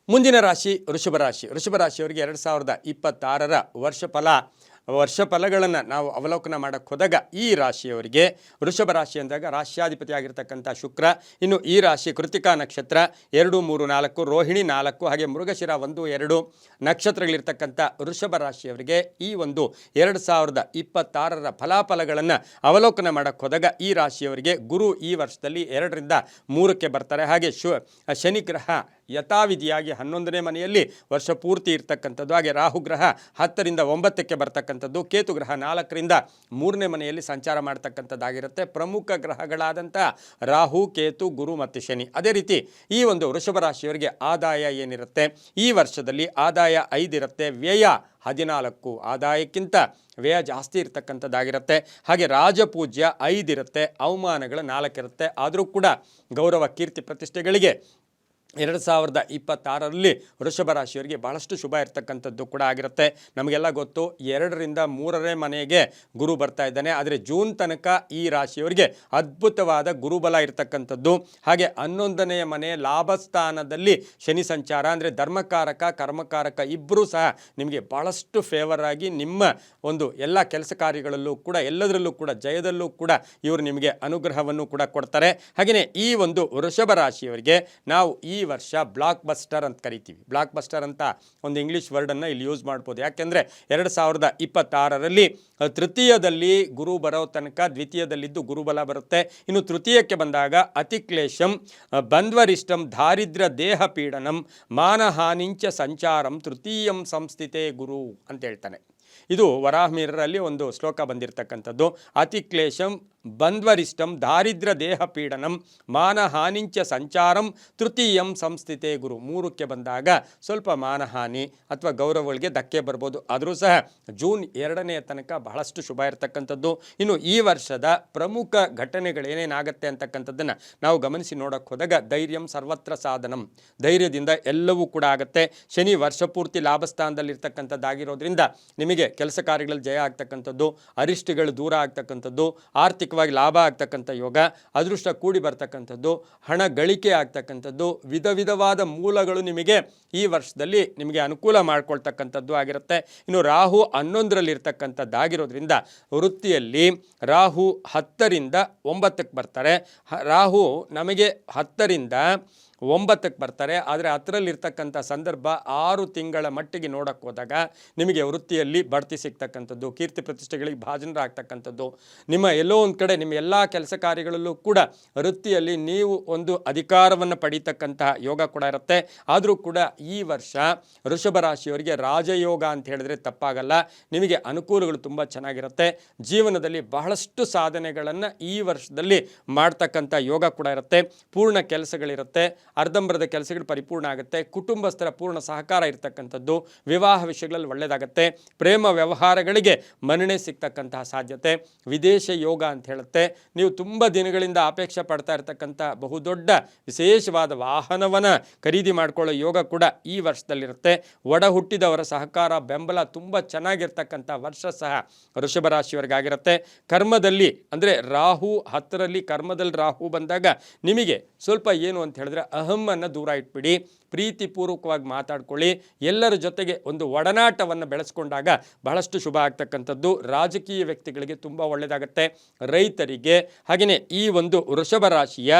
ಮುಂದಿನ ರಾಶಿ ವೃಷಭ ರಾಶಿ. ವೃಷಭ ರಾಶಿಯವರಿಗೆ 2026ರ ವರ್ಷಫಲಗಳನ್ನು ನಾವು ಅವಲೋಕನ ಮಾಡೋಕ್ಕೆ ಹೋದಾಗ ಈ ರಾಶಿಯವರಿಗೆ ವೃಷಭ ರಾಶಿ ಅಂದಾಗ ರಾಶ್ಯಾಧಿಪತಿ ಆಗಿರ್ತಕ್ಕಂಥ ಶುಕ್ರ, ಇನ್ನು ಈ ರಾಶಿ ಕೃತಿಕಾ ನಕ್ಷತ್ರ 2, 3, 4, ರೋಹಿಣಿ 4 ಹಾಗೆ ಮೃಗಶಿರ 1, 2 ನಕ್ಷತ್ರಗಳಿರ್ತಕ್ಕಂಥ ವೃಷಭ ರಾಶಿಯವರಿಗೆ ಈ ಒಂದು 2026ರ ಫಲಾಫಲಗಳನ್ನು ಅವಲೋಕನ ಮಾಡೋಕ್ಕೆ ಹೋದಾಗ ಈ ರಾಶಿಯವರಿಗೆ ಗುರು ಈ ವರ್ಷದಲ್ಲಿ 2ರಿಂದ 3ಕ್ಕೆ ಬರ್ತಾರೆ. ಹಾಗೆ ಶನಿ ಗ್ರಹ ಯಥಾವಿಧಿಯಾಗಿ 11ನೇ ಮನೆಯಲ್ಲಿ ವರ್ಷ ಪೂರ್ತಿ ಇರ್ತಕ್ಕಂಥದ್ದು. ಹಾಗೆ ರಾಹುಗ್ರಹ 10ರಿಂದ 9ಕ್ಕೆ ಬರ್ತಕ್ಕಂಥದ್ದು. ಕೇತು ಗ್ರಹ 4ರಿಂದ 3ನೇ ಮನೆಯಲ್ಲಿ ಸಂಚಾರ ಮಾಡ್ತಕ್ಕಂಥದ್ದಾಗಿರುತ್ತೆ. ಪ್ರಮುಖ ಗ್ರಹಗಳಾದಂಥ ರಾಹು, ಕೇತು, ಗುರು ಮತ್ತು ಶನಿ. ಅದೇ ರೀತಿ ಈ ಒಂದು ವೃಷಭ ರಾಶಿಯವರಿಗೆ ಆದಾಯ ಏನಿರುತ್ತೆ, ಈ ವರ್ಷದಲ್ಲಿ ಆದಾಯ 5 ಇರುತ್ತೆ, ವ್ಯಯ 14. ಆದಾಯಕ್ಕಿಂತ ವ್ಯಯ ಜಾಸ್ತಿ ಇರ್ತಕ್ಕಂಥದ್ದಾಗಿರುತ್ತೆ. ಹಾಗೆ ರಾಜಪೂಜ್ಯ 5 ಇರುತ್ತೆ, ಅವಮಾನಗಳು 4 ಇರುತ್ತೆ. ಆದರೂ ಕೂಡ ಗೌರವ, ಕೀರ್ತಿ, ಪ್ರತಿಷ್ಠೆಗಳಿಗೆ 2026ರಲ್ಲಿ ವೃಷಭ ರಾಶಿಯವರಿಗೆ ಬಹಳಷ್ಟು ಶುಭ ಇರ್ತಕ್ಕಂಥದ್ದು ಕೂಡ ಆಗಿರುತ್ತೆ. ನಮಗೆಲ್ಲ ಗೊತ್ತು 2ರಿಂದ 3ನೇ ಮನೆಗೆ ಗುರು ಬರ್ತಾ ಇದ್ದಾನೆ. ಆದರೆ ಜೂನ್ ತನಕ ಈ ರಾಶಿಯವರಿಗೆ ಅದ್ಭುತವಾದ ಗುರುಬಲ ಇರ್ತಕ್ಕಂಥದ್ದು. ಹಾಗೆ 11ನೇ ಮನೆ ಲಾಭಸ್ಥಾನದಲ್ಲಿ ಶನಿ ಸಂಚಾರ, ಅಂದರೆ ಧರ್ಮಕಾರಕ ಕರ್ಮಕಾರಕ ಇಬ್ಬರೂ ಸಹ ನಿಮಗೆ ಭಾಳಷ್ಟು ಫೇವರ್ ಆಗಿ ನಿಮ್ಮ ಒಂದು ಎಲ್ಲ ಕೆಲಸ ಕಾರ್ಯಗಳಲ್ಲೂ ಕೂಡ ಎಲ್ಲದರಲ್ಲೂ ಕೂಡ ಜಯದಲ್ಲೂ ಕೂಡ ಇವರು ನಿಮಗೆ ಅನುಗ್ರಹವನ್ನು ಕೂಡ ಕೊಡ್ತಾರೆ. ಹಾಗೆಯೇ ಈ ಒಂದು ವೃಷಭ ರಾಶಿಯವರಿಗೆ ನಾವು ಈ ವರ್ಷ ಬ್ಲಾಕ್ ಬಸ್ಟರ್ ಅಂತ ಕರಿತೀವಿ. ಬ್ಲಾಕ್ ಬಸ್ಟರ್ ಅಂತ ಒಂದು ಇಂಗ್ಲೀಷ್ ವರ್ಡನ್ನು ಇಲ್ಲಿ ಯೂಸ್ ಮಾಡ್ಬೋದು. ಯಾಕೆಂದರೆ 2026ರಲ್ಲಿ ತೃತೀಯದಲ್ಲಿ ಗುರು ಬರೋ ತನಕ ದ್ವಿತೀಯದಲ್ಲಿದ್ದು ಗುರುಬಲ ಬರುತ್ತೆ. ಇನ್ನು ತೃತೀಯಕ್ಕೆ ಬಂದಾಗ ಅತಿಕ್ಲೇಶಂ ಬಂಧ್ವರಿಷ್ಟಂ ದಾರಿದ್ರ್ಯ ದೇಹ ಪೀಡನಂ ಮಾನಹಾನಿಂಚ ಸಂಚಾರಂ ತೃತೀಯಂ ಸಂಸ್ಥಿತೇ ಗುರು ಅಂತ ಹೇಳ್ತಾನೆ. ಇದು ವರಾಹಮಿರರಲ್ಲಿ ಒಂದು ಶ್ಲೋಕ ಬಂದಿರತಕ್ಕಂಥದ್ದು. ಅತಿಕ್ಲೇಶಂ ಬಂಧ್ವರಿಷ್ಟಂ ದಾರಿದ್ರ್ಯ ದೇಹ ಪೀಡನಂ ಮಾನಹಾನಿಂಚ ಸಂಚಾರಂ ತೃತೀಯಂ ಸಂಸ್ಥಿತೇ ಗುರು. 3ಕ್ಕೆ ಬಂದಾಗ ಸ್ವಲ್ಪ ಮಾನಹಾನಿ ಅಥವಾ ಗೌರವಗಳಿಗೆ ಧಕ್ಕೆ ಬರ್ಬೋದು. ಆದರೂ ಸಹ ಜೂನ್ 2ನೇ ತನಕ ಬಹಳಷ್ಟು ಶುಭ ಇರತಕ್ಕಂಥದ್ದು. ಇನ್ನು ಈ ವರ್ಷದ ಪ್ರಮುಖ ಘಟನೆಗಳೇನೇನಾಗತ್ತೆ ಅಂತಕ್ಕಂಥದ್ದನ್ನು ನಾವು ಗಮನಿಸಿ ನೋಡೋಕ್ಕೆ ಹೋದಾಗ ಧೈರ್ಯಂ ಸರ್ವತ್ರ ಸಾಧನಂ, ಧೈರ್ಯದಿಂದ ಎಲ್ಲವೂ ಕೂಡ ಆಗುತ್ತೆ. ಶನಿ ವರ್ಷ ಪೂರ್ತಿ ಲಾಭಸ್ಥಾನದಲ್ಲಿರ್ತಕ್ಕಂಥದ್ದಾಗಿರೋದ್ರಿಂದ ನಿಮಗೆ ಕೆಲಸ ಕಾರ್ಯಗಳಲ್ಲಿ ಜಯ ಆಗ್ತಕ್ಕಂಥದ್ದು, ಅರಿಷ್ಟಗಳು ದೂರ ಆಗ್ತಕ್ಕಂಥದ್ದು, ಆರ್ಥಿಕವಾಗಿ ಲಾಭ ಆಗ್ತಕ್ಕಂಥ ಯೋಗ, ಅದೃಷ್ಟ ಕೂಡಿ ಬರ್ತಕ್ಕಂಥದ್ದು, ಹಣ ಗಳಿಕೆ ಆಗ್ತಕ್ಕಂಥದ್ದು, ವಿಧ ವಿಧವಾದ ಮೂಲಗಳು ನಿಮಗೆ ಈ ವರ್ಷದಲ್ಲಿ ನಿಮಗೆ ಅನುಕೂಲ ಮಾಡ್ಕೊಳ್ತಕ್ಕಂಥದ್ದು ಆಗಿರುತ್ತೆ. ಇನ್ನು ರಾಹು 11ರಲ್ಲಿರ್ತಕ್ಕಂಥದ್ದಾಗಿರೋದ್ರಿಂದ ವೃತ್ತಿಯಲ್ಲಿ ರಾಹು 10ರಿಂದ 9ಕ್ಕೆ ಬರ್ತಾರೆ. ರಾಹು ನಮಗೆ 10ರಿಂದ 9ಕ್ಕೆ ಬರ್ತಾರೆ. ಆದರೆ 10ರಲ್ಲಿರ್ತಕ್ಕಂಥ ಸಂದರ್ಭ 6 ತಿಂಗಳ ಮಟ್ಟಿಗೆ ನೋಡೋಕ್ಕೆ ಹೋದಾಗ ನಿಮಗೆ ವೃತ್ತಿಯಲ್ಲಿ ಬಡ್ತಿ ಸಿಗ್ತಕ್ಕಂಥದ್ದು, ಕೀರ್ತಿ ಪ್ರತಿಷ್ಠೆಗಳಿಗೆ ಭಾಜನರಾಗ್ತಕ್ಕಂಥದ್ದು, ನಿಮ್ಮ ಎಲ್ಲೋ ಒಂದು ಕಡೆ ನಿಮ್ಮ ಎಲ್ಲ ಕೆಲಸ ಕಾರ್ಯಗಳಲ್ಲೂ ಕೂಡ ವೃತ್ತಿಯಲ್ಲಿ ನೀವು ಒಂದು ಅಧಿಕಾರವನ್ನು ಪಡೀತಕ್ಕಂತಹ ಯೋಗ ಕೂಡ ಇರುತ್ತೆ. ಆದರೂ ಕೂಡ ಈ ವರ್ಷ ವೃಷಭ ರಾಶಿಯವರಿಗೆ ರಾಜಯೋಗ ಅಂತ ಹೇಳಿದ್ರೆ ತಪ್ಪಾಗಲ್ಲ. ನಿಮಗೆ ಅನುಕೂಲಗಳು ತುಂಬ ಚೆನ್ನಾಗಿರುತ್ತೆ. ಜೀವನದಲ್ಲಿ ಬಹಳಷ್ಟು ಸಾಧನೆಗಳನ್ನು ಈ ವರ್ಷದಲ್ಲಿ ಮಾಡ್ತಕ್ಕಂಥ ಯೋಗ ಕೂಡ ಇರುತ್ತೆ. ಪೂರ್ಣ ಕೆಲಸಗಳಿರುತ್ತೆ, ಅರ್ಧಂಬರದ ಕೆಲಸಗಳು ಪರಿಪೂರ್ಣ ಆಗುತ್ತೆ. ಕುಟುಂಬಸ್ಥರ ಪೂರ್ಣ ಸಹಕಾರ ಇರ್ತಕ್ಕಂಥದ್ದು, ವಿವಾಹ ವಿಷಯಗಳಲ್ಲಿ ಒಳ್ಳೆಯದಾಗುತ್ತೆ. ಪ್ರೇಮ ವ್ಯವಹಾರಗಳಿಗೆ ಮನ್ನಣೆ ಸಿಗ್ತಕ್ಕಂತಹ ಸಾಧ್ಯತೆ, ವಿದೇಶ ಯೋಗ ಅಂತ ಹೇಳುತ್ತೆ. ನೀವು ತುಂಬ ದಿನಗಳಿಂದ ಅಪೇಕ್ಷೆ ಪಡ್ತಾ ಇರ್ತಕ್ಕಂಥ ಬಹುದೊಡ್ಡ ವಿಶೇಷವಾದ ವಾಹನವನ್ನು ಖರೀದಿ ಮಾಡಿಕೊಳ್ಳೋ ಯೋಗ ಕೂಡ ಈ ವರ್ಷದಲ್ಲಿರುತ್ತೆ. ಒಡ ಹುಟ್ಟಿದವರ ಸಹಕಾರ ಬೆಂಬಲ ತುಂಬ ಚೆನ್ನಾಗಿರ್ತಕ್ಕಂಥ ವರ್ಷ ಸಹ ವೃಷಭ ರಾಶಿಯವರಿಗಾಗಿರುತ್ತೆ. ಕರ್ಮದಲ್ಲಿ ಅಂದರೆ ರಾಹು 10ರಲ್ಲಿ ಕರ್ಮದಲ್ಲಿ ರಾಹು ಬಂದಾಗ ನಿಮಗೆ ಸ್ವಲ್ಪ ಏನು ಅಂತ ಹೇಳಿದ್ರೆ ಅಹಮ್ಮನ್ನು ದೂರ ಇಟ್ಬಿಡಿ, ಪ್ರೀತಿಪೂರ್ವಕವಾಗಿ ಮಾತಾಡ್ಕೊಳ್ಳಿ, ಎಲ್ಲರ ಜೊತೆಗೆ ಒಂದು ಒಡನಾಟವನ್ನು ಬೆಳೆಸ್ಕೊಂಡಾಗ ಬಹಳಷ್ಟು ಶುಭ ಆಗ್ತಕ್ಕಂಥದ್ದು. ರಾಜಕೀಯ ವ್ಯಕ್ತಿಗಳಿಗೆ ತುಂಬ ಒಳ್ಳೆಯದಾಗುತ್ತೆ. ರೈತರಿಗೆ ಹಾಗೆಯೇ ಈ ಒಂದು ವೃಷಭ ರಾಶಿಯ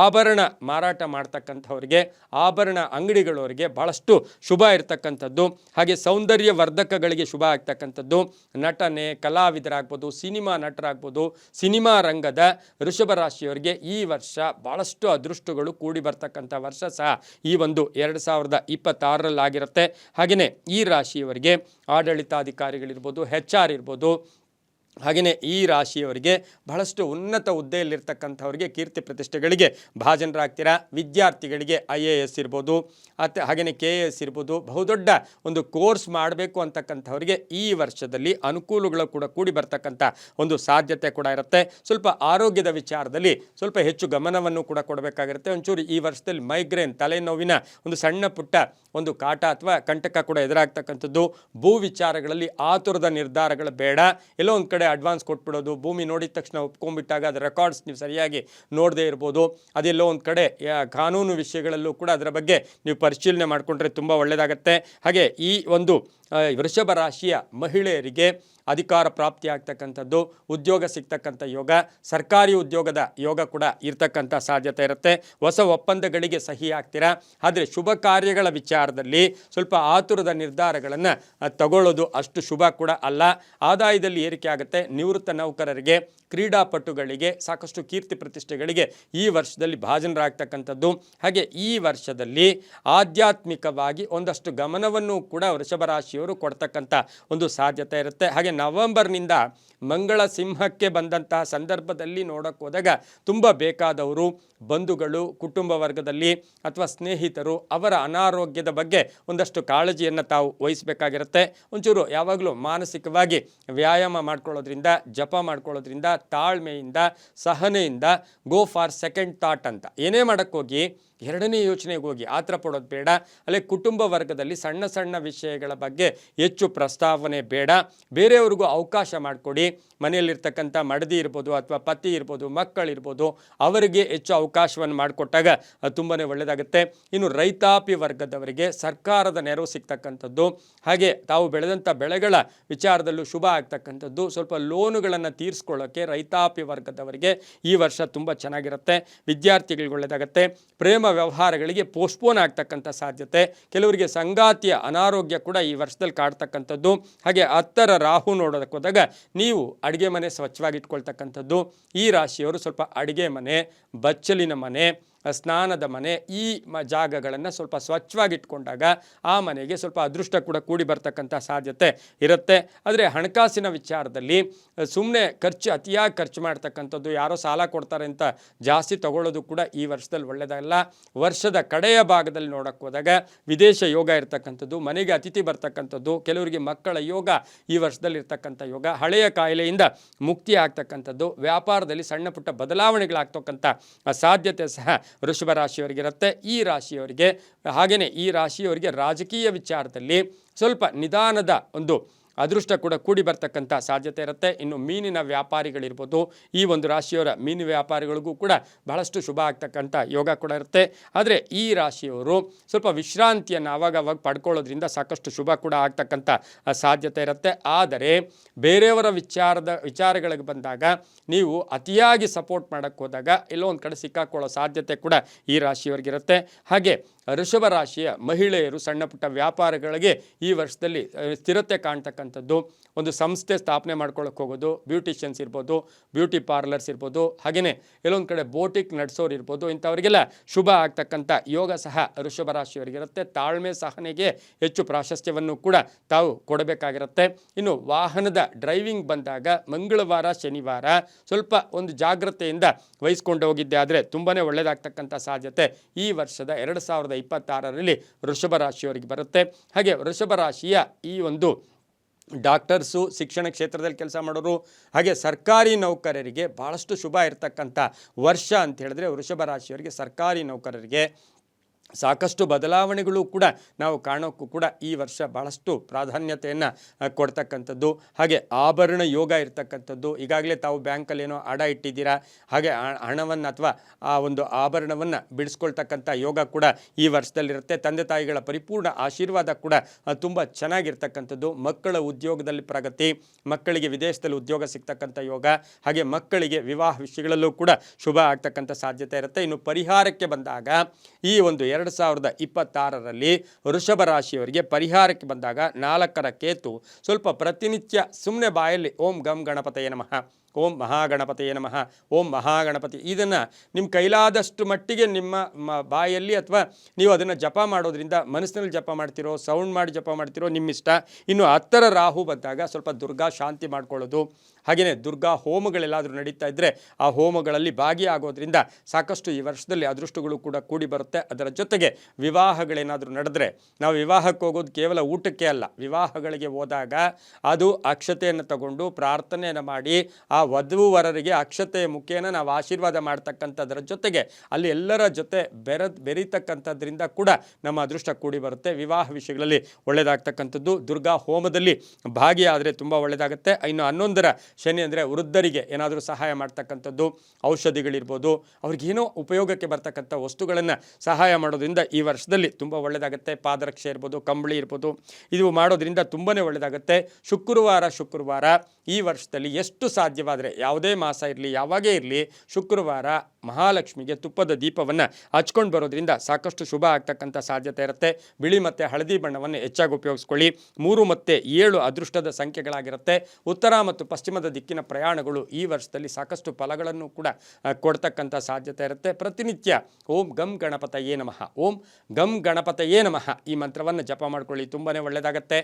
ಆಭರಣ ಮಾರಾಟ ಮಾಡ್ತಕ್ಕಂಥವ್ರಿಗೆ, ಆಭರಣ ಅಂಗಡಿಗಳವರಿಗೆ ಬಹಳಷ್ಟು ಶುಭ ಇರ್ತಕ್ಕಂಥದ್ದು. ಹಾಗೆ ಸೌಂದರ್ಯ ವರ್ಧಕಗಳಿಗೆ ಶುಭ ಆಗ್ತಕ್ಕಂಥದ್ದು. ನಟನೆ, ಕಲಾವಿದರಾಗ್ಬೋದು, ಸಿನಿಮಾ ನಟರಾಗ್ಬೋದು, ಸಿನಿಮಾ ರಂಗದ ವೃಷಭ ರಾಶಿಯವರಿಗೆ ಈ ವರ್ಷ ಬಹಳಷ್ಟು ಅದೃಷ್ಟಗಳು ಕೂಡಿ ಬರ್ತಕ್ಕಂಥ ವರ್ಷ ಸಹ ಈ ಒಂದು 2026ರಲ್ಲಾಗಿರುತ್ತೆ. ಹಾಗೆಯೇ ಈ ರಾಶಿಯವರಿಗೆ ಆಡಳಿತಾಧಿಕಾರಿಗಳಿರ್ಬೋದು, HR ಇರ್ಬೋದು, ಹಾಗೆಯೇ ಈ ರಾಶಿಯವರಿಗೆ ಬಹಳಷ್ಟು ಉನ್ನತ ಹುದ್ದೆಯಲ್ಲಿರ್ತಕ್ಕಂಥವ್ರಿಗೆ ಕೀರ್ತಿ ಪ್ರತಿಷ್ಠೆಗಳಿಗೆ ಭಾಜನರಾಗ್ತೀರಾ. ವಿದ್ಯಾರ್ಥಿಗಳಿಗೆ IAS ಇರ್ಬೋದು, ಹಾಗೆಯೇ KAS ಇರ್ಬೋದು, ಬಹುದೊಡ್ಡ ಒಂದು ಕೋರ್ಸ್ ಮಾಡಬೇಕು ಅಂತಕ್ಕಂಥವ್ರಿಗೆ ಈ ವರ್ಷದಲ್ಲಿ ಅನುಕೂಲಗಳು ಕೂಡ ಕೂಡಿ ಬರ್ತಕ್ಕಂಥ ಒಂದು ಸಾಧ್ಯತೆ ಕೂಡ ಇರುತ್ತೆ. ಸ್ವಲ್ಪ ಆರೋಗ್ಯದ ವಿಚಾರದಲ್ಲಿ ಸ್ವಲ್ಪ ಹೆಚ್ಚು ಗಮನವನ್ನು ಕೂಡ ಕೊಡಬೇಕಾಗಿರುತ್ತೆ. ಒಂಚೂರು ಈ ವರ್ಷದಲ್ಲಿ ಮೈಗ್ರೇನ್, ತಲೆನೋವಿನ ಒಂದು ಸಣ್ಣ ಪುಟ್ಟ ಒಂದು ಕಾಟ ಅಥವಾ ಕಂಟಕ ಕೂಡ ಎದುರಾಗ್ತಕ್ಕಂಥದ್ದು. ಭೂ ವಿಚಾರಗಳಲ್ಲಿ ಆತುರದ ನಿರ್ಧಾರಗಳು ಬೇಡ. ಎಲ್ಲೋ ಒಂದು ಕಡೆ ಕಡೆ ಅಡ್ವಾನ್ಸ್ ಕೊಟ್ಬಿಡೋದು, ಭೂಮಿ ನೋಡಿದ ತಕ್ಷಣ ಒಪ್ಕೊಂಡ್ಬಿಟ್ಟಾಗ ಅದು ರೆಕಾರ್ಡ್ಸ್ ನೀವು ಸರಿಯಾಗಿ ನೋಡದೇ ಇರ್ಬೋದು. ಅದೆಲ್ಲೋ ಒಂದು ಕಡೆ ಕಾನೂನು ವಿಷಯಗಳಲ್ಲೂ ಕೂಡ ಅದರ ಬಗ್ಗೆ ನೀವು ಪರಿಶೀಲನೆ ಮಾಡಿಕೊಂಡ್ರೆ ತುಂಬ ಒಳ್ಳೆಯದಾಗತ್ತೆ. ಹಾಗೆ ಈ ಒಂದು ವೃಷಭ ರಾಶಿಯ ಮಹಿಳೆಯರಿಗೆ ಅಧಿಕಾರ ಪ್ರಾಪ್ತಿ ಆಗ್ತಕ್ಕಂಥದ್ದು, ಉದ್ಯೋಗ ಸಿಗ್ತಕ್ಕಂಥ ಯೋಗ, ಸರ್ಕಾರಿ ಉದ್ಯೋಗದ ಯೋಗ ಕೂಡ ಇರ್ತಕ್ಕಂಥ ಸಾಧ್ಯತೆ ಇರುತ್ತೆ. ಹೊಸ ಒಪ್ಪಂದಗಳಿಗೆ ಸಹಿ ಆಗ್ತೀರಾ. ಆದರೆ ಶುಭ ಕಾರ್ಯಗಳ ವಿಚಾರದಲ್ಲಿ ಸ್ವಲ್ಪ ಆತುರದ ನಿರ್ಧಾರಗಳನ್ನು ತಗೊಳ್ಳೋದು ಅಷ್ಟು ಶುಭ ಕೂಡ ಅಲ್ಲ. ಆದಾಯದಲ್ಲಿ ಏರಿಕೆ ಆಗುತ್ತೆ. ನಿವೃತ್ತ ನೌಕರರಿಗೆ, ಕ್ರೀಡಾಪಟುಗಳಿಗೆ, ಸಾಕಷ್ಟು ಕೀರ್ತಿ ಪ್ರತಿಷ್ಠೆಗಳಿಗೆ ಈ ವರ್ಷದಲ್ಲಿ ಭಾಜನರಾಗ್ತಕ್ಕಂಥದ್ದು. ಹಾಗೆ ಈ ವರ್ಷದಲ್ಲಿ ಆಧ್ಯಾತ್ಮಿಕವಾಗಿ ಒಂದಷ್ಟು ಗಮನವನ್ನು ಕೂಡ ವೃಷಭ ರಾಶಿಯವರು ಕೊಡ್ತಕ್ಕಂಥ ಒಂದು ಸಾಧ್ಯತೆ ಇರುತ್ತೆ. ಹಾಗೆ ನವೆಂಬರ್ನಿಂದ ಮಂಗಳ ಸಿಂಹಕ್ಕೆ ಬಂದಂತಹ ಸಂದರ್ಭದಲ್ಲಿ ನೋಡೋಕೆ ಹೋದಾಗ ತುಂಬ ಬೇಕಾದವರು, ಬಂಧುಗಳು, ಕುಟುಂಬ ವರ್ಗದಲ್ಲಿ ಅಥವಾ ಸ್ನೇಹಿತರು ಅವರ ಅನಾರೋಗ್ಯದ ಬಗ್ಗೆ ಒಂದಷ್ಟು ಕಾಳಜಿಯನ್ನು ತಾವು ವಹಿಸಬೇಕಾಗಿರುತ್ತೆ. ಒಂಚೂರು ಯಾವಾಗಲೂ ಮಾನಸಿಕವಾಗಿ ವ್ಯಾಯಾಮ ಮಾಡ್ಕೊಳ್ಳೋದ್ರಿಂದ, ಜಪ ಮಾಡ್ಕೊಳ್ಳೋದ್ರಿಂದ, ತಾಳ್ಮೆಯಿಂದ, ಸಹನೆಯಿಂದ ಗೋ ಫಾರ್ ಸೆಕೆಂಡ್ ಥಾಟ್ ಅಂತ ಏನೇ ಮಾಡೋಕ್ಕೋಗಿ ಎರಡನೇ ಯೋಚನೆಗೆ ಹೋಗಿ ಆತರ ಪಡೋದು ಬೇಡ. ಅಲ್ಲೇ ಕುಟುಂಬ ವರ್ಗದಲ್ಲಿ ಸಣ್ಣ ಸಣ್ಣ ವಿಷಯಗಳ ಬಗ್ಗೆ ಹೆಚ್ಚು ಪ್ರಸ್ತಾವನೆ ಬೇಡ. ಬೇರೆಯವ್ರಿಗೂ ಅವಕಾಶ ಮಾಡಿಕೊಡಿ. ಮನೆಯಲ್ಲಿರ್ತಕ್ಕಂಥ ಮಡದಿ ಇರ್ಬೋದು ಅಥವಾ ಪತಿ ಇರ್ಬೋದು, ಮಕ್ಕಳಿರ್ಬೋದು, ಅವರಿಗೆ ಹೆಚ್ಚು ಅವಕಾಶವನ್ನು ಮಾಡಿಕೊಟ್ಟಾಗ ಅದು ತುಂಬಾ ಒಳ್ಳೆಯದಾಗುತ್ತೆ. ಇನ್ನು ರೈತಾಪಿ ವರ್ಗದವರಿಗೆ ಸರ್ಕಾರದ ನೆರವು ಸಿಗ್ತಕ್ಕಂಥದ್ದು, ಹಾಗೆ ತಾವು ಬೆಳೆದಂಥ ಬೆಳೆಗಳ ವಿಚಾರದಲ್ಲೂ ಶುಭ ಆಗ್ತಕ್ಕಂಥದ್ದು, ಸ್ವಲ್ಪ ಲೋನುಗಳನ್ನು ತೀರಿಸ್ಕೊಳ್ಳೋಕ್ಕೆ ರೈತಾಪಿ ವರ್ಗದವರಿಗೆ ಈ ವರ್ಷ ತುಂಬ ಚೆನ್ನಾಗಿರುತ್ತೆ. ವಿದ್ಯಾರ್ಥಿಗಳಿಗೆ ಒಳ್ಳೆಯದಾಗುತ್ತೆ. ಪ್ರೇಮ ವ್ಯವಹಾರಗಳಿಗೆ ಪೋಸ್ಟ್ಪೋನ್ ಆಗ್ತಕ್ಕಂಥ ಸಾಧ್ಯತೆ, ಕೆಲವರಿಗೆ ಸಂಗಾತಿಯ ಅನಾರೋಗ್ಯ ಕೂಡ ಈ ವರ್ಷದಲ್ಲಿ ಕಾಡ್ತಕ್ಕಂಥದ್ದು. ಹಾಗೆ 10ರ ರಾಹು ನೋಡೋದಕ್ಕೆ ಹೋದಾಗ ನೀವು ಅಡುಗೆ ಮನೆ ಸ್ವಚ್ಛವಾಗಿ ಇಟ್ಕೊಳ್ತಕ್ಕಂಥದ್ದು. ಈ ರಾಶಿಯವರು ಸ್ವಲ್ಪ ಅಡುಗೆ ಮನೆ, ಬಚ್ಚಲಿನ ಮನೆ, ಸ್ನಾನದ ಮನೆ, ಈ ಜಾಗಗಳನ್ನು ಸ್ವಲ್ಪ ಸ್ವಚ್ಛವಾಗಿ ಇಟ್ಕೊಂಡಾಗ ಆ ಮನೆಗೆ ಸ್ವಲ್ಪ ಅದೃಷ್ಟ ಕೂಡ ಕೂಡಿ ಬರ್ತಕ್ಕಂಥ ಸಾಧ್ಯತೆ ಇರುತ್ತೆ. ಆದರೆ ಹಣಕಾಸಿನ ವಿಚಾರದಲ್ಲಿ ಸುಮ್ಮನೆ ಅತಿಯಾಗಿ ಖರ್ಚು ಮಾಡ್ತಕ್ಕಂಥದ್ದು, ಯಾರೋ ಸಾಲ ಕೊಡ್ತಾರೆ ಅಂತ ಜಾಸ್ತಿ ತಗೊಳ್ಳೋದು ಕೂಡ ಈ ವರ್ಷದಲ್ಲಿ ಒಳ್ಳೆಯದಲ್ಲ. ವರ್ಷದ ಕಡೆಯ ಭಾಗದಲ್ಲಿ ನೋಡೋಕ್ಕೆ ಹೋದಾಗ ವಿದೇಶ ಯೋಗ ಇರ್ತಕ್ಕಂಥದ್ದು, ಮನೆಗೆ ಅತಿಥಿ ಬರ್ತಕ್ಕಂಥದ್ದು, ಕೆಲವರಿಗೆ ಮಕ್ಕಳ ಯೋಗ ಈ ವರ್ಷದಲ್ಲಿ ಇರ್ತಕ್ಕಂಥ ಯೋಗ, ಹಳೆಯ ಕಾಯಿಲೆಯಿಂದ ಮುಕ್ತಿ ಆಗ್ತಕ್ಕಂಥದ್ದು, ವ್ಯಾಪಾರದಲ್ಲಿ ಸಣ್ಣ ಪುಟ್ಟ ಬದಲಾವಣೆಗಳಾಗ್ತಕ್ಕಂಥ ಸಾಧ್ಯತೆ ಸಹ ವೃಷಭ ರಾಶಿಯವರಿಗಿರುತ್ತೆ. ಈ ರಾಶಿಯವರಿಗೆ ಹಾಗೆಯೇ ಈ ರಾಶಿಯವರಿಗೆ ರಾಜಕೀಯ ವಿಚಾರದಲ್ಲಿ ಸ್ವಲ್ಪ ನಿಧಾನದ ಒಂದು ಅದೃಷ್ಟ ಕೂಡ ಕೂಡಿ ಬರ್ತಕ್ಕಂಥ ಸಾಧ್ಯತೆ ಇರುತ್ತೆ. ಇನ್ನು ಮೀನಿನ ವ್ಯಾಪಾರಿಗಳಿರ್ಬೋದು, ಈ ಒಂದು ರಾಶಿಯವರ ಮೀನು ವ್ಯಾಪಾರಿಗಳಿಗೂ ಕೂಡ ಬಹಳಷ್ಟು ಶುಭ ಆಗ್ತಕ್ಕಂಥ ಯೋಗ ಕೂಡ ಇರುತ್ತೆ. ಆದರೆ ಈ ರಾಶಿಯವರು ಸ್ವಲ್ಪ ವಿಶ್ರಾಂತಿಯನ್ನು ಆವಾಗವಾಗ ಪಡ್ಕೊಳ್ಳೋದ್ರಿಂದ ಸಾಕಷ್ಟು ಶುಭ ಕೂಡ ಆಗ್ತಕ್ಕಂಥ ಸಾಧ್ಯತೆ ಇರುತ್ತೆ. ಆದರೆ ಬೇರೆಯವರ ವಿಚಾರಗಳಿಗೆ ಬಂದಾಗ ನೀವು ಅತಿಯಾಗಿ ಸಪೋರ್ಟ್ ಮಾಡೋಕ್ಕೆ ಹೋದಾಗ ಎಲ್ಲೋ ಒಂದು ಕಡೆ ಸಿಕ್ಕಾಕೊಳ್ಳೋ ಸಾಧ್ಯತೆ ಕೂಡ ಈ ರಾಶಿಯವರಿಗಿರುತ್ತೆ. ಹಾಗೆ ವೃಷಭ ರಾಶಿಯ ಮಹಿಳೆಯರು ಸಣ್ಣ ಪುಟ್ಟ ವ್ಯಾಪಾರಗಳಿಗೆ ಈ ವರ್ಷದಲ್ಲಿ ಸ್ಥಿರತೆ ಕಾಣ್ತಕ್ಕಂಥದ್ದು, ಒಂದು ಸಂಸ್ಥೆ ಸ್ಥಾಪನೆ ಮಾಡ್ಕೊಳ್ಳೋಕೆ ಹೋಗೋದು, ಬ್ಯೂಟಿಷಿಯನ್ಸ್ ಇರ್ಬೋದು, ಬ್ಯೂಟಿ ಪಾರ್ಲರ್ಸ್ ಇರ್ಬೋದು, ಹಾಗೆಯೇ ಎಲ್ಲೊಂದು ಕಡೆ ಬೋಟಿಕ್ ನಡೆಸೋರು ಇರ್ಬೋದು, ಇಂಥವರಿಗೆಲ್ಲ ಶುಭ ಆಗ್ತಕ್ಕಂಥ ಯೋಗ ಸಹ ವೃಷಭ ರಾಶಿಯವರಿಗಿರುತ್ತೆ. ತಾಳ್ಮೆ ಸಹನೆಗೆ ಹೆಚ್ಚು ಪ್ರಾಶಸ್ತ್ಯವನ್ನು ಕೂಡ ತಾವು ಕೊಡಬೇಕಾಗಿರುತ್ತೆ. ಇನ್ನು ವಾಹನದ ಡ್ರೈವಿಂಗ್ ಬಂದಾಗ ಮಂಗಳವಾರ, ಶನಿವಾರ ಸ್ವಲ್ಪ ಒಂದು ಜಾಗ್ರತೆಯಿಂದ ವಹಿಸ್ಕೊಂಡು ಹೋಗಿದ್ದೆ ಆದರೆ ತುಂಬಾ ಒಳ್ಳೆಯದಾಗ್ತಕ್ಕಂಥ ಸಾಧ್ಯತೆ ಈ ವರ್ಷದ 2026ರಲ್ಲಿ ವೃಷಭ ರಾಶಿಯವರಿಗೆ ಬರುತ್ತೆ. ಹಾಗೆ ವೃಷಭ ರಾಶಿಯ ಈ ಒಂದು ಡಾಕ್ಟರ್ಸು, ಶಿಕ್ಷಣ ಕ್ಷೇತ್ರದಲ್ಲಿ ಕೆಲಸ ಮಾಡೋರು, ಹಾಗೆ ಸರ್ಕಾರಿ ನೌಕರರಿಗೆ ಭಾಳಷ್ಟು ಶುಭ ಇರತಕ್ಕಂಥ ವರ್ಷ ಅಂತ ಹೇಳಿದ್ರೆ ವೃಷಭ ರಾಶಿಯವರಿಗೆ ಸರ್ಕಾರಿ ನೌಕರರಿಗೆ ಸಾಕಷ್ಟು ಬದಲಾವಣೆಗಳು ಕೂಡ ನಾವು ಕಾಣೋಕ್ಕೂ ಕೂಡ ಈ ವರ್ಷ ಭಾಳಷ್ಟು ಪ್ರಾಧಾನ್ಯತೆಯನ್ನು ಕೊಡ್ತಕ್ಕಂಥದ್ದು. ಹಾಗೆ ಆಭರಣ ಯೋಗ ಇರ್ತಕ್ಕಂಥದ್ದು, ಈಗಾಗಲೇ ತಾವು ಬ್ಯಾಂಕಲ್ಲಿ ಏನೋ ಅಡ ಇಟ್ಟಿದ್ದೀರಾ, ಹಾಗೆ ಹಣವನ್ನು ಅಥವಾ ಆ ಒಂದು ಆಭರಣವನ್ನು ಬಿಡಿಸ್ಕೊಳ್ತಕ್ಕಂಥ ಯೋಗ ಕೂಡ ಈ ವರ್ಷದಲ್ಲಿರುತ್ತೆ. ತಂದೆ ತಾಯಿಗಳ ಪರಿಪೂರ್ಣ ಆಶೀರ್ವಾದ ಕೂಡ ತುಂಬ ಚೆನ್ನಾಗಿರ್ತಕ್ಕಂಥದ್ದು. ಮಕ್ಕಳ ಉದ್ಯೋಗದಲ್ಲಿ ಪ್ರಗತಿ, ಮಕ್ಕಳಿಗೆ ವಿದೇಶದಲ್ಲಿ ಉದ್ಯೋಗ ಸಿಗ್ತಕ್ಕಂಥ ಯೋಗ, ಹಾಗೆ ಮಕ್ಕಳಿಗೆ ವಿವಾಹ ವಿಷಯಗಳಲ್ಲೂ ಕೂಡ ಶುಭ ಆಗ್ತಕ್ಕಂಥ ಸಾಧ್ಯತೆ ಇರುತ್ತೆ. ಇನ್ನು ಪರಿಹಾರಕ್ಕೆ ಬಂದಾಗ ಈ ಒಂದು 2026ರಲ್ಲಿ ವೃಷಭ ರಾಶಿಯವರಿಗೆ ಪರಿಹಾರಕ್ಕೆ ಬಂದಾಗ 4ರ ಕೇತು ಸ್ವಲ್ಪ ಪ್ರತಿನಿತ್ಯ ಸುಮ್ಮನೆ ಬಾಯಲ್ಲಿ ಓಂ ಗಂ ಗಣಪತಯೇ ನಮಃ, ಓಂ ಮಹಾಗಣಪತಿಯೇ ನಮಃ, ಓಂ ಮಹಾಗಣಪತಿ, ಇದನ್ನು ನಿಮ್ಮ ಕೈಲಾದಷ್ಟು ಮಟ್ಟಿಗೆ ನಿಮ್ಮ ಬಾಯಲ್ಲಿ ಅಥವಾ ನೀವು ಅದನ್ನು ಜಪ ಮಾಡೋದ್ರಿಂದ ಮನಸ್ಸಿನಲ್ಲಿ ಜಪ ಮಾಡ್ತಿರೋ, ಸೌಂಡ್ ಮಾಡಿ ಜಪ ಮಾಡ್ತಿರೋ ನಿಮ್ಮಿಷ್ಟ. ಇನ್ನು 10ರ ರಾಹು ಬಂದಾಗ ಸ್ವಲ್ಪ ದುರ್ಗಾ ಶಾಂತಿ ಮಾಡ್ಕೊಳ್ಳೋದು, ಹಾಗೆಯೇ ದುರ್ಗಾ ಹೋಮಗಳೆಲ್ಲಾದರೂ ನಡೀತಾ ಇದ್ದರೆ ಆ ಹೋಮಗಳಲ್ಲಿ ಭಾಗಿಯಾಗೋದ್ರಿಂದ ಸಾಕಷ್ಟು ಈ ವರ್ಷದಲ್ಲಿ ಅದೃಷ್ಟಗಳು ಕೂಡ ಕೂಡಿ ಬರುತ್ತೆ. ಅದರ ಜೊತೆಗೆ ವಿವಾಹಗಳೇನಾದರೂ ನಡೆದ್ರೆ, ನಾವು ವಿವಾಹಕ್ಕೆ ಹೋಗೋದು ಕೇವಲ ಊಟಕ್ಕೆ ಅಲ್ಲ, ವಿವಾಹಗಳಿಗೆ ಹೋದಾಗ ಅದು ಅಕ್ಷತೆಯನ್ನು ತಗೊಂಡು ಪ್ರಾರ್ಥನೆಯನ್ನು ಮಾಡಿ ಆ ವಧುವರರಿಗೆ ಅಕ್ಷತೆಯ ಮುಖೇನ ನಾವು ಆಶೀರ್ವಾದ ಮಾಡ್ತಕ್ಕಂಥದ್ರ ಜೊತೆಗೆ ಅಲ್ಲಿ ಎಲ್ಲರ ಜೊತೆ ಬೆರೀತಕ್ಕಂಥದ್ರಿಂದ ಕೂಡ ನಮ್ಮ ಅದೃಷ್ಟ ಕೂಡಿ ಬರುತ್ತೆ. ವಿವಾಹ ವಿಷಯಗಳಲ್ಲಿ ಒಳ್ಳೆಯದಾಗ್ತಕ್ಕಂಥದ್ದು, ದುರ್ಗಾ ಹೋಮದಲ್ಲಿ ಭಾಗಿಯಾದರೆ ತುಂಬ ಒಳ್ಳೆಯದಾಗುತ್ತೆ. ಇನ್ನು 11ರ ಶನಿ ಅಂದರೆ ವೃದ್ಧರಿಗೆ ಏನಾದರೂ ಸಹಾಯ ಮಾಡ್ತಕ್ಕಂಥದ್ದು, ಔಷಧಿಗಳಿರ್ಬೋದು, ಅವ್ರಿಗೇನೋ ಉಪಯೋಗಕ್ಕೆ ಬರ್ತಕ್ಕಂಥ ವಸ್ತುಗಳನ್ನು ಸಹಾಯ ಮಾಡೋದ್ರಿಂದ ಈ ವರ್ಷದಲ್ಲಿ ತುಂಬ ಒಳ್ಳೆಯದಾಗುತ್ತೆ. ಪಾದರಕ್ಷೆ ಇರ್ಬೋದು, ಕಂಬಳಿ ಇರ್ಬೋದು, ಇದು ಮಾಡೋದ್ರಿಂದ ತುಂಬಾ ಒಳ್ಳೆಯದಾಗುತ್ತೆ. ಶುಕ್ರವಾರ ಈ ವರ್ಷದಲ್ಲಿ ಎಷ್ಟು ಸಾಧ್ಯವಾದರೆ, ಯಾವುದೇ ಮಾಸ ಇರಲಿ ಯಾವಾಗೇ ಇರಲಿ, ಶುಕ್ರವಾರ ಮಹಾಲಕ್ಷ್ಮಿಗೆ ತುಪ್ಪದ ದೀಪವನ್ನು ಹಚ್ಕೊಂಡು ಬರೋದ್ರಿಂದ ಸಾಕಷ್ಟು ಶುಭ ಆಗ್ತಕ್ಕಂಥ ಸಾಧ್ಯತೆ ಇರುತ್ತೆ. ಬಿಳಿ ಮತ್ತು ಹಳದಿ ಬಣ್ಣವನ್ನು ಹೆಚ್ಚಾಗಿ ಉಪಯೋಗಿಸ್ಕೊಳ್ಳಿ. 3 ಮತ್ತು 7 ಅದೃಷ್ಟದ ಸಂಖ್ಯೆಗಳಾಗಿರುತ್ತೆ. ಉತ್ತರ ಮತ್ತು ಪಶ್ಚಿಮದ ದಿಕ್ಕಿನ ಪ್ರಯಾಣಗಳು ಈ ವರ್ಷದಲ್ಲಿ ಸಾಕಷ್ಟು ಫಲಗಳನ್ನು ಕೂಡ ಕೊಡ್ತಕ್ಕಂಥ ಸಾಧ್ಯತೆ ಇರುತ್ತೆ. ಪ್ರತಿನಿತ್ಯ ಓಂ ಗಂ ಗಣಪತಯೇ ನಮಃ, ಓಂ ಗಂ ಗಣಪತಯೇ ನಮಃ ಈ ಮಂತ್ರವನ್ನು ಜಪ ಮಾಡ್ಕೊಳ್ಳಿ, ತುಂಬಾ ಒಳ್ಳೆಯದಾಗತ್ತೆ.